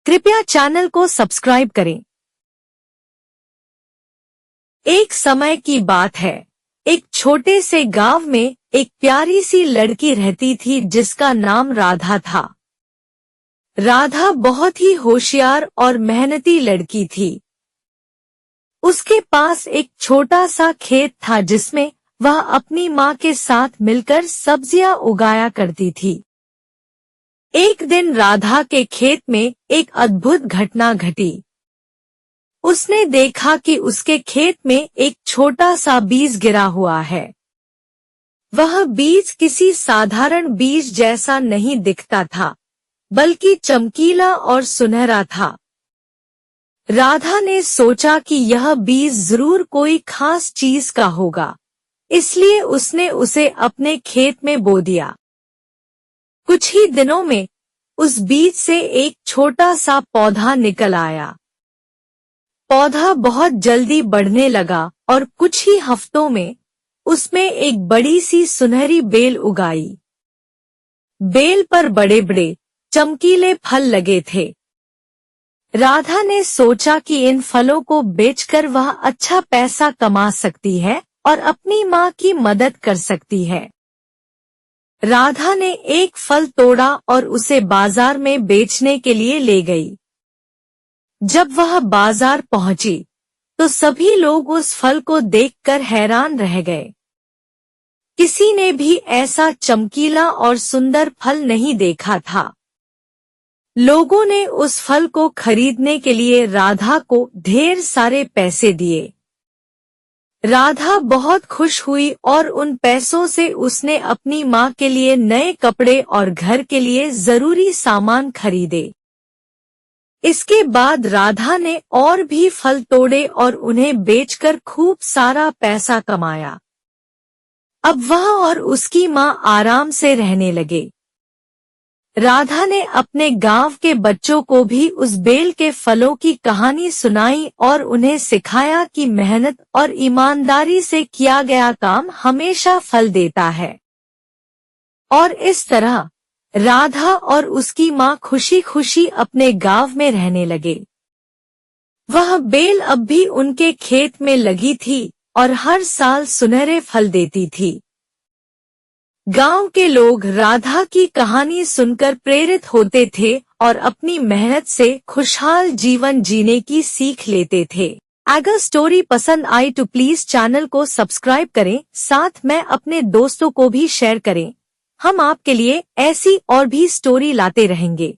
कृपया चैनल को सब्सक्राइब करें। एक समय की बात है, एक छोटे से गांव में एक प्यारी सी लड़की रहती थी जिसका नाम राधा था। राधा बहुत ही होशियार और मेहनती लड़की थी। उसके पास एक छोटा सा खेत था जिसमें वह अपनी माँ के साथ मिलकर सब्जियां उगाया करती थी। एक दिन राधा के खेत में एक अद्भुत घटना घटी। उसने देखा कि उसके खेत में एक छोटा सा बीज गिरा हुआ है। वह बीज किसी साधारण बीज जैसा नहीं दिखता था, बल्कि चमकीला और सुनहरा था। राधा ने सोचा कि यह बीज जरूर कोई खास चीज का होगा, इसलिए उसने उसे अपने खेत में बो दिया। कुछ ही दिनों में उस बीज से एक छोटा सा पौधा निकल आया। पौधा बहुत जल्दी बढ़ने लगा और कुछ ही हफ्तों में उसमें एक बड़ी सी सुनहरी बेल उगाई। बेल पर बड़े बड़े चमकीले फल लगे थे। राधा ने सोचा कि इन फलों को बेचकर वह अच्छा पैसा कमा सकती है और अपनी माँ की मदद कर सकती है। राधा ने एक फल तोड़ा और उसे बाजार में बेचने के लिए ले गई। जब वह बाजार पहुंची, तो सभी लोग उस फल को देखकर हैरान रह गए। किसी ने भी ऐसा चमकीला और सुंदर फल नहीं देखा था। लोगों ने उस फल को खरीदने के लिए राधा को ढेर सारे पैसे दिए। राधा बहुत खुश हुई और उन पैसों से उसने अपनी माँ के लिए नए कपड़े और घर के लिए जरूरी सामान खरीदे। इसके बाद राधा ने और भी फल तोड़े और उन्हें बेचकर खूब सारा पैसा कमाया। अब वह और उसकी माँ आराम से रहने लगे। राधा ने अपने गांव के बच्चों को भी उस बेल के फलों की कहानी सुनाई और उन्हें सिखाया कि मेहनत और ईमानदारी से किया गया काम हमेशा फल देता है। और इस तरह राधा और उसकी माँ खुशी खुशी अपने गांव में रहने लगे। वह बेल अब भी उनके खेत में लगी थी और हर साल सुनहरे फल देती थी। गांव के लोग राधा की कहानी सुनकर प्रेरित होते थे और अपनी मेहनत से खुशहाल जीवन जीने की सीख लेते थे। अगर स्टोरी पसंद आई तो प्लीज चैनल को सब्सक्राइब करें, साथ में अपने दोस्तों को भी शेयर करें। हम आपके लिए ऐसी और भी स्टोरी लाते रहेंगे।